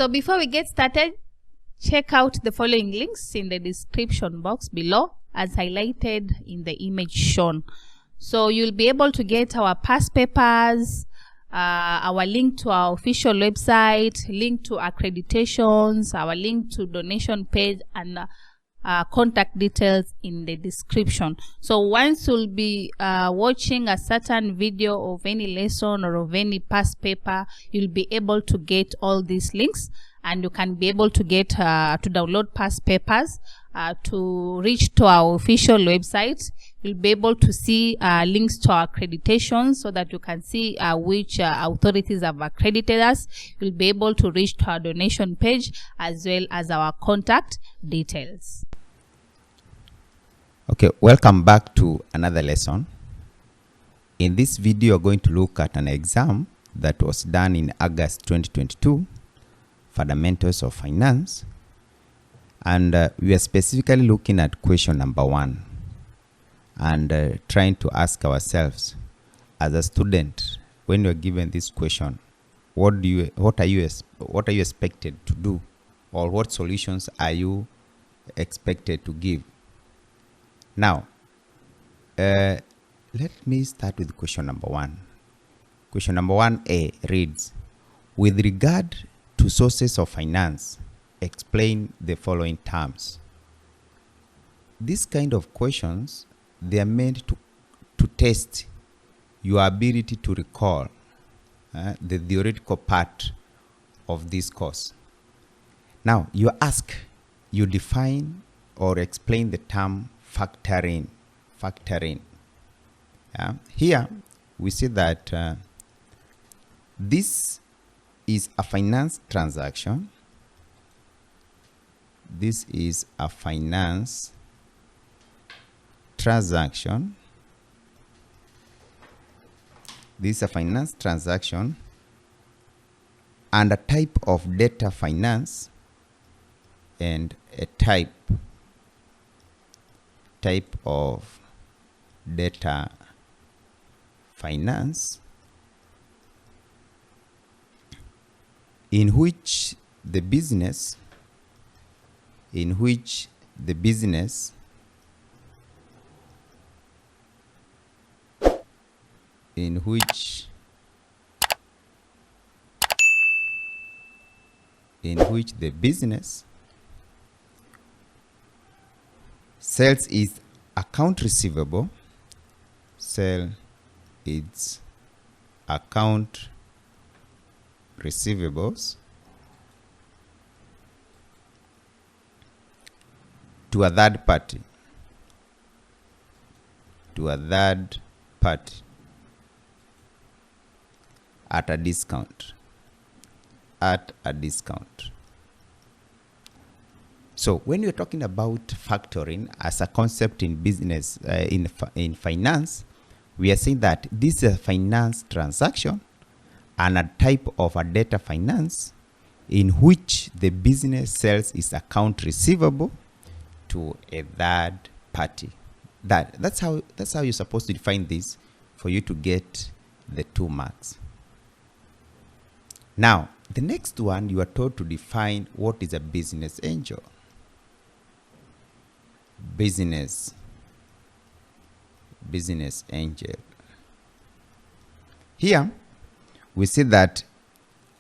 So before we get started, check out the following links in the description box below as highlighted in the image shown. So you'll be able to get our past papers, our link to our official website, link to accreditations, our link to donation page, and contact details in the description. So once you'll be watching a certain video of any lesson or of any past paper, you'll be able to get all these links, and you can be able to get to download past papers, to reach to our official website. You'll be able to see links to our accreditations so that you can see which authorities have accredited us. You'll be able to reach to our donation page as well as our contact details. Okay, welcome back to another lesson. In this video, we're going to look at an exam that was done in August 2022, Fundamentals of Finance. And we are specifically looking at question number 1 and trying to ask ourselves, as a student, when you're given this question, what are you expected to do, or what solutions are you expected to give? Now, let me start with question number 1. Question number 1A reads, with regard to sources of finance, explain the following terms. These kind of questions, they are meant to test your ability to recall the theoretical part of this course. Now, you define or explain the term factoring. Here, we see that this is a finance transaction. This is a finance transaction. This is a finance transaction and a type of data finance and a type of data finance in which the business sells its account receivable, receivables to a third party, at a discount. So when you're talking about factoring as a concept in business, in finance, we are saying that this is a finance transaction and a type of a data finance in which the business sells its account receivable to a third party. That's how you're supposed to define this for you to get the 2 marks. Now, the next one, you are told to define what is a business angel. Business angel. Here, we see that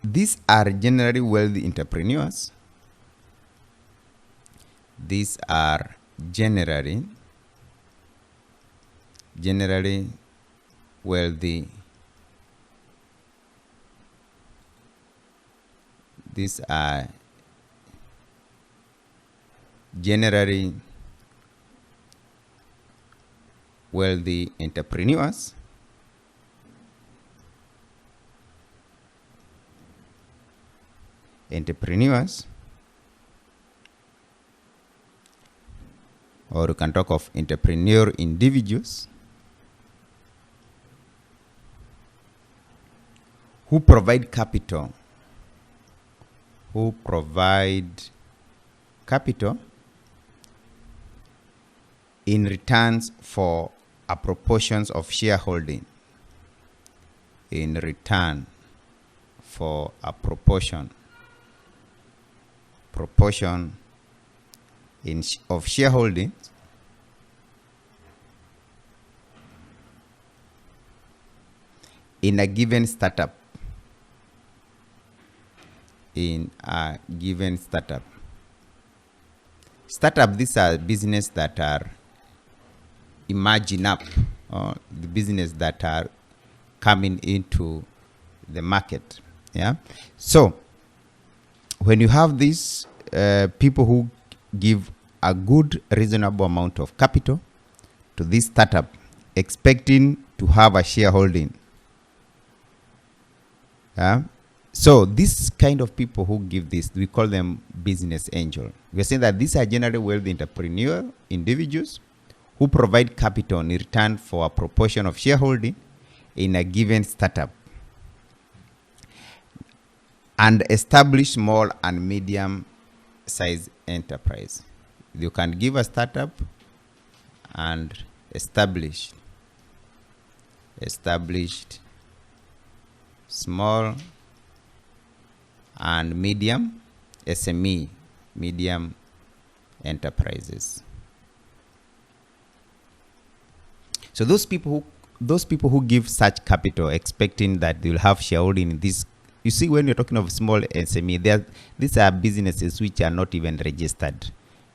these are generally wealthy entrepreneurs. These are generally wealthy. These are generally wealthy entrepreneurs or you can talk of entrepreneur individuals who provide capital in returns for a proportion of shareholding. In return for a proportion proportion of shareholding in a given startup. In a given startup. Startup, these are business that are emerging up, or the business that are coming into the market. Yeah. So when you have these people who give a good reasonable amount of capital to this startup, expecting to have a shareholding. Yeah. So this kind of people who give this, we call them business angel. We are saying that these are generally wealthy entrepreneur individuals who provide capital in return for a proportion of shareholding in a given startup and establish small and medium size enterprise. You can give a startup and established small and medium SME, medium enterprises. So those people who give such capital expecting that they will have shareholding in this, you see, when you're talking of small SME, these are businesses which are not even registered.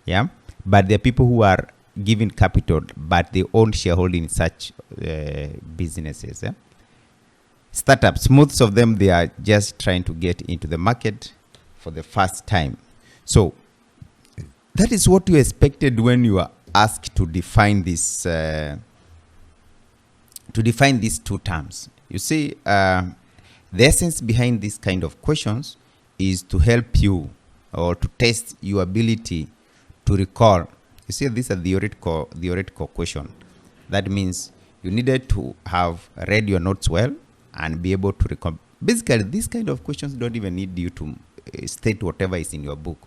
Yeah, but there are people who are giving capital but they own shareholding in such businesses. Yeah? Startups, most of them, they are just trying to get into the market for the first time. So that is what you expected when you are asked to define this, these two terms. You see, the essence behind this kind of questions is to help you or to test your ability to recall. You see, these are theoretical question. That means you needed to have read your notes well and be able to recall. Basically, these kind of questions don't even need you to state whatever is in your book.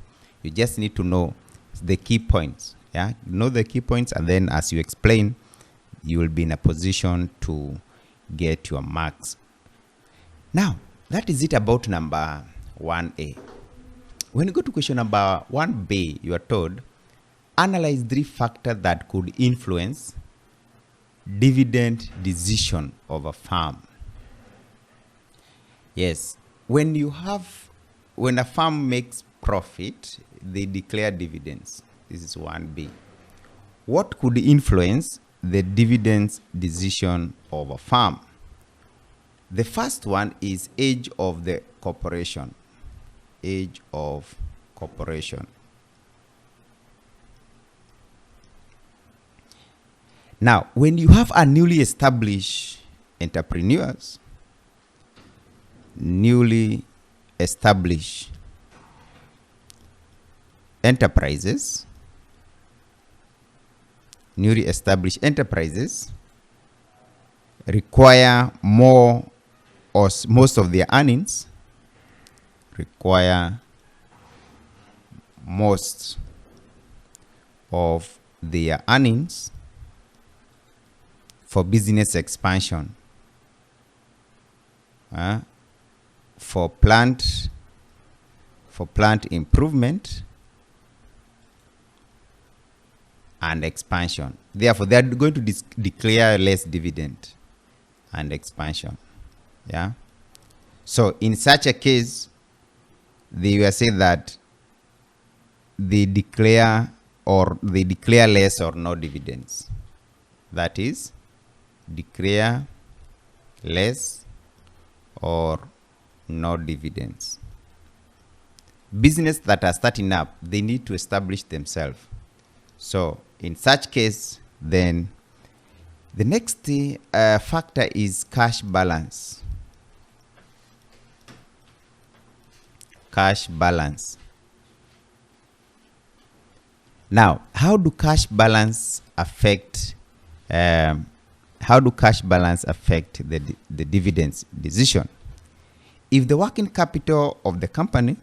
You just need to know the key points. Yeah, you know the key points, and then as you explain, you will be in a position to get your marks. Now, that is it about number 1A. When you go to question number 1B, you are told, analyze 3 factors that could influence dividend decision of a firm. Yes, when a firm makes profit, they declare dividends. This is 1B. What could influence the dividends decision of a firm? The first one is age of the corporation. Age of corporation. Now, when you have a newly established entrepreneurs, newly established enterprises require more or most of their earnings, require most of their earnings for business expansion, for plant improvement and expansion. Therefore, they are going to declare less dividend and expansion. Yeah. So in such a case, they will say that they declare less or no dividends. That is, declare less or no dividends. Business that are starting up, they need to establish themselves. So in such case, then the next factor is cash balance. Cash balance. Now, how do cash balance affect the dividends decision? If the working capital of the company,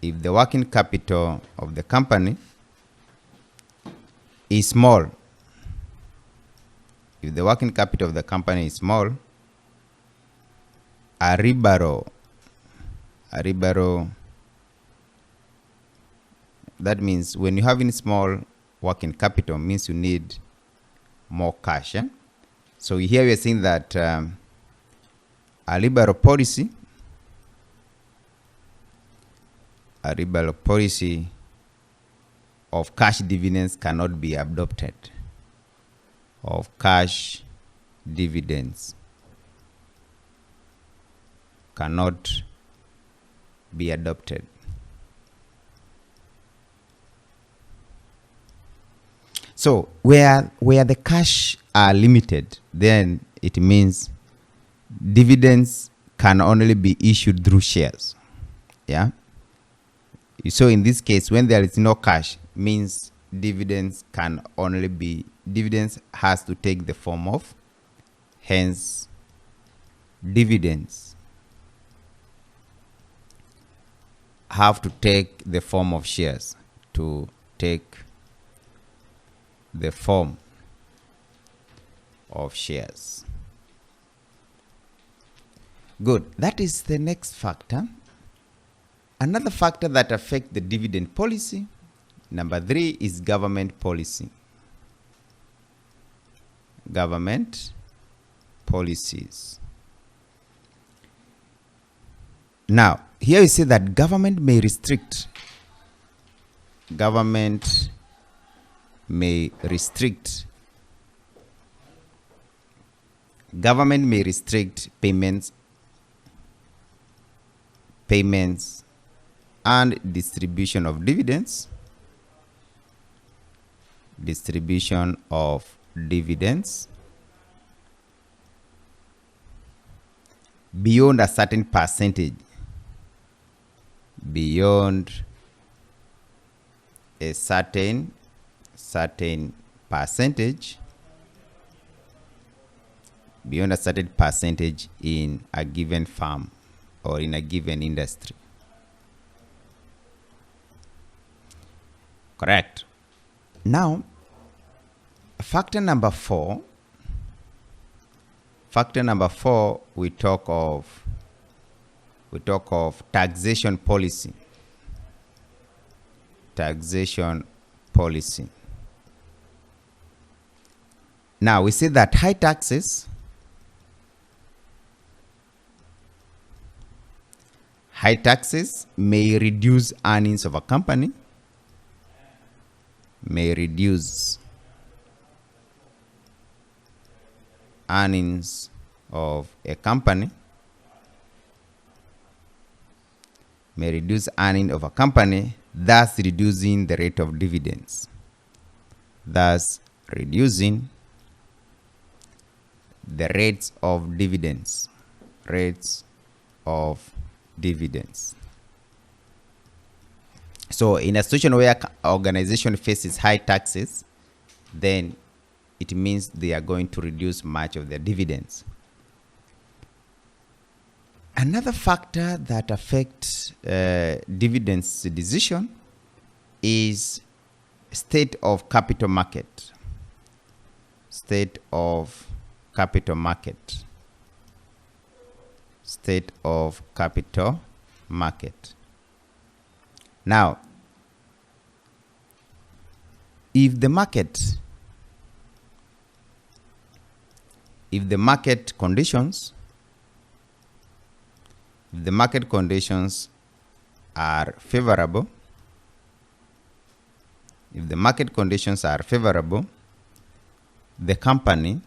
if the working capital of the company is small, if the working capital of the company is small, a rebaro, that means when you have in small working capital means you need more cash. So here we are saying that a liberal policy of cash dividends cannot be adopted. Of cash dividends cannot be adopted. So where the cash are limited, then it means dividends can only be issued through shares. Yeah. So in this case, when there is no cash, means dividends has to take the form of, hence dividends have to take the form of shares, to take the form of shares. Good. That is the next factor. Another factor that affects the dividend policy, number 3, is government policy. Government policies. Now, here we say that government may restrict payments and distribution of dividends beyond a certain percentage, beyond a certain percentage in a given firm or in a given industry. Correct. Now, factor number 4, we talk of taxation policy. Now we say that high taxes may reduce earnings of a company, may reduce earnings of a company, thus reducing the rate of dividends, thus reducing the rates of dividends. So in a situation where an organization faces high taxes, then it means they are going to reduce much of their dividends. Another factor that affects dividends decision is state of capital market. Now, if the market conditions are favorable, the company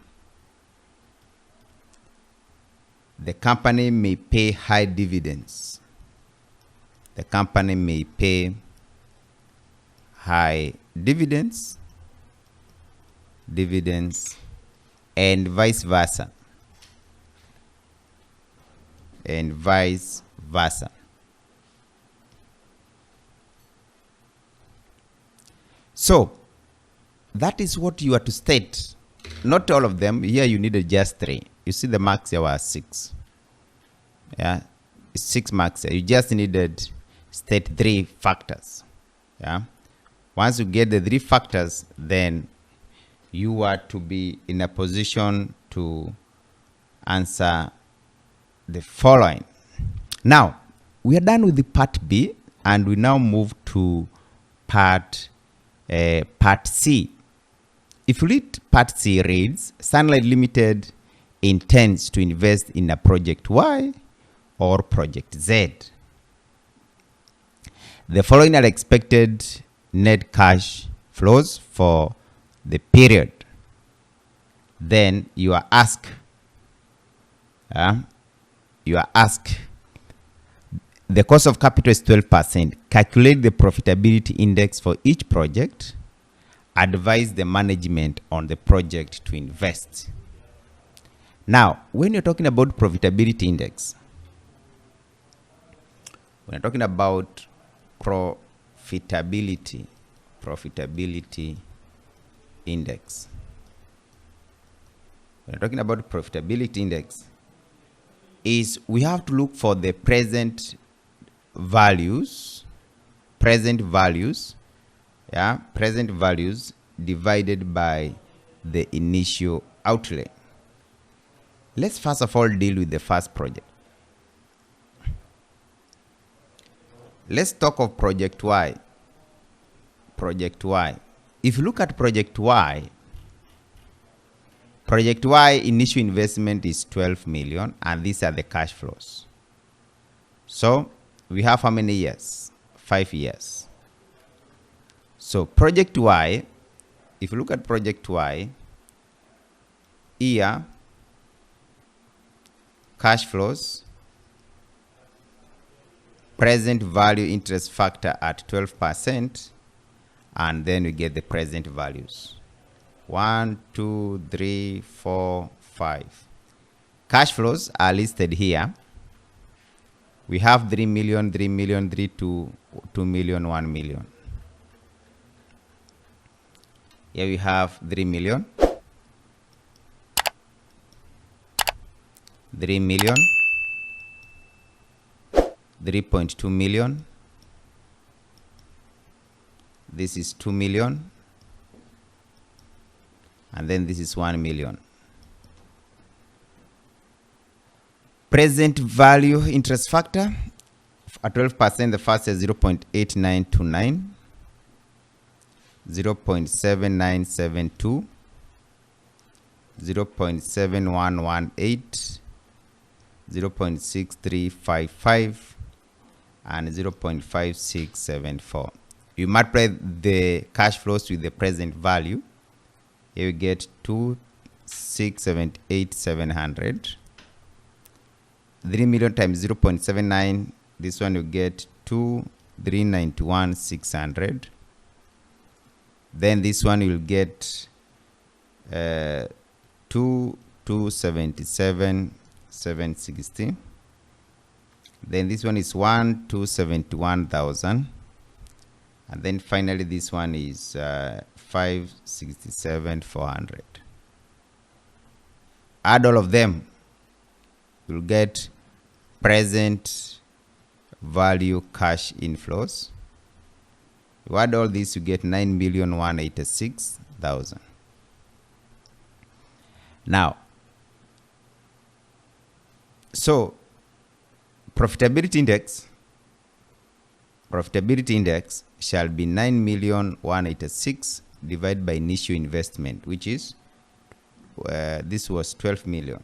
may pay high dividends. And vice versa. So that is what you are to state. Not all of them. Here you needed just 3. You see the marks here were 6. Yeah, 6 marks here. You just needed state 3 factors. Yeah. Once you get the 3 factors, then you are to be in a position to answer the following. Now, we are done with the part B, and we now move to part C. If you read part C, reads, Sunlight Limited intends to invest in a project Y or project Z. The following are expected net cash flows for the period. Then you are asked, the cost of capital is 12%. Calculate the profitability index for each project. Advise the management on the project to invest. Now, when you're talking about profitability index, when you're talking about profitability index, when you're talking about profitability index, is we have to look for the present values, divided by the initial outlay. Let's first of all deal with the first project. Let's talk of project Y. If you look at project Y initial investment is 12 million, and these are the cash flows. So we have how many years? 5 years. So project Y, if you look at project Y, here, cash flows, present value interest factor at 12%, and then we get the present values. 1, 2, 3, 4, 5. Cash flows are listed here. We have 3 million, 3 million, 3, 2 million, 1 million. Here we have 3 million, 3 million, 3.2 million. This is 2 million. And then this is 1 million. Present value interest factor at 12%, the first is 0.8929, 0.7972, 0.7118, 0.6355, and 0.5674. You multiply the cash flows with the present value. Here we get 2,678,700. 3 million times 0.79. This one you get 2,391,600. Then this one you'll get 2,277,760. Then this one is 1,271,000. And then finally this one is 567,400. Add all of them, you'll get present value cash inflows. You add all this, you get 9,186,000. Now, so profitability index shall be 9,186 divided by initial investment, which is this was 12 million.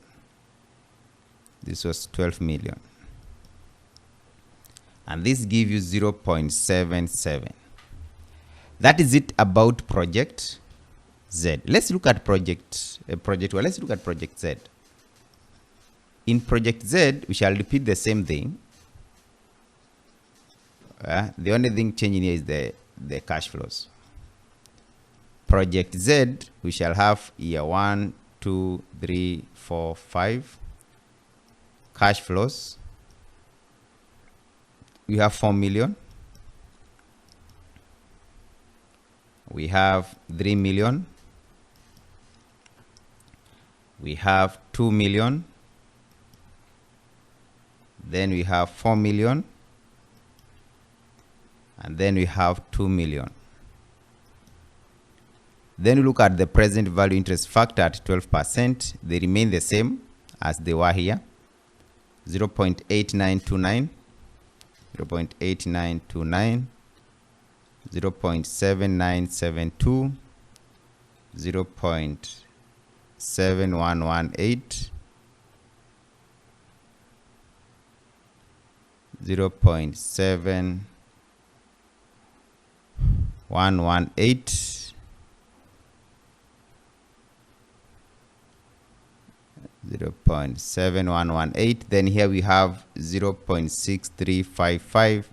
This was 12 million. And this gives you 0.77. That is it about project Z. Let's look at project Y. Let's look at project Z. In project Z, we shall repeat the same thing. The only thing changing here is the cash flows. Project Z, we shall have year 1, 2, 3, 4, 5. Cash flows, we have 4 million. We have 3 million. We have 2 million. Then we have 4 million. and then we have 2 million. Then we look at the present value interest factor at 12%. They remain the same as they were here. 0.8929, 0.8929, 0.7972, 0.7118, 0.7118, 0.7118. Then here we have 0.6355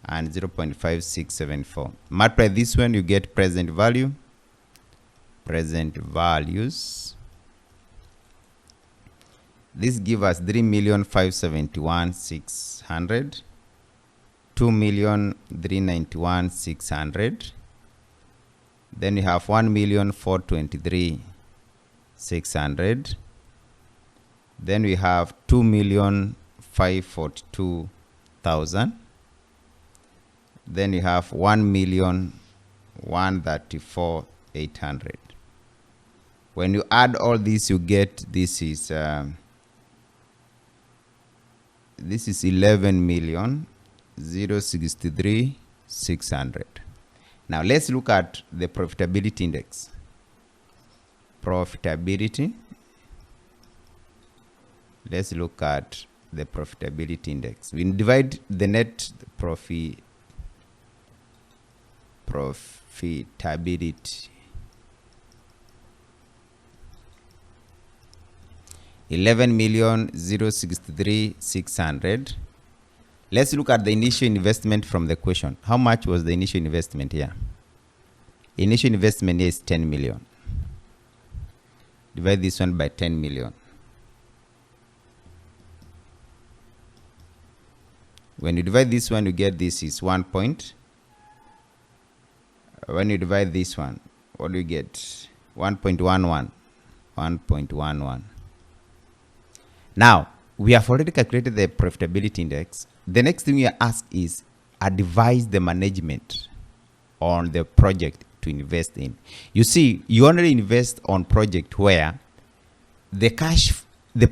and 0.5674. Multiply this one, you get present value. Present values. This gives us 3,571,600, 2,391,600. Then we have 1,423,600. Then we have 2,542,000. Then we have 1,134,800. When you add all this, you get this is 11,063,600. Now let's look at the profitability index. Profitability. Let's look at the profitability index. We divide the net profitability. 11,063,600. Let's look at the initial investment from the question. How much was the initial investment here? Initial investment here is 10 million. Divide this one by 10 million. When you divide this one, you get this is 1 point. When you divide this one, what do you get? 1.11. 1.11. Now, we have already calculated the profitability index. The next thing we ask is advise the management on the project to invest in. You see, you only invest on project where the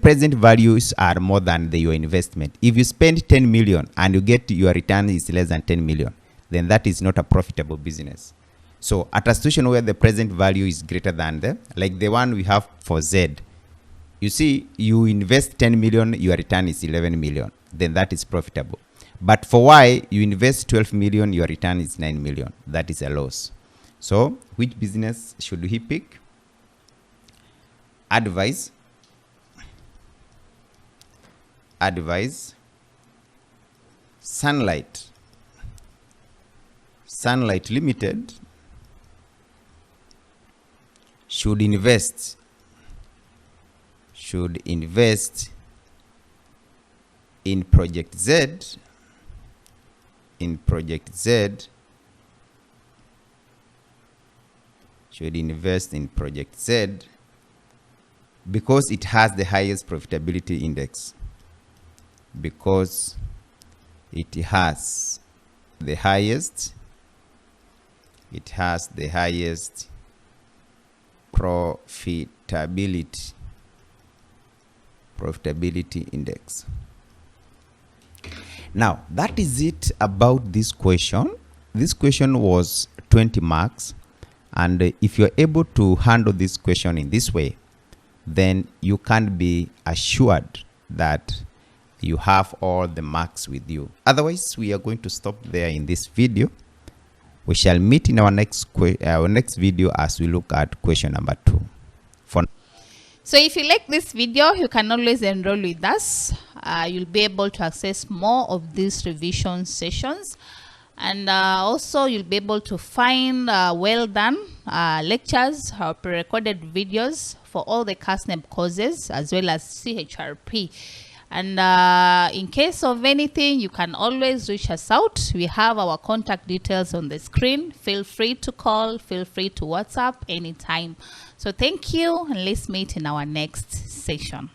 present values are more than your investment. If you spend 10 million and you get your return is less than 10 million, then that is not a profitable business. So at a situation where the present value is greater than like the one we have for Z, you see, you invest 10 million, your return is 11 million, then that is profitable. But for Y, you invest 12 million, your return is 9 million. That is a loss. So which business should he pick? Advise Sunlight Limited should invest in Project Z, should invest in Project Z because it has the highest profitability index. Because it has the highest profitability index. Now, that is it about this question. This question was 20 marks. And if you're able to handle this question in this way, then you can be assured that you have all the marks with you. Otherwise, we are going to stop there in this video. We shall meet in our next video as we look at question number 2. So if you like this video, you can always enroll with us. You'll be able to access more of these revision sessions. And also you'll be able to find well done lectures or pre-recorded videos for all the KASNEB courses as well as CHRP. And in case of anything, you can always reach us out. We have our contact details on the screen. Feel free to call, feel free to WhatsApp anytime. So thank you, and let's meet in our next session.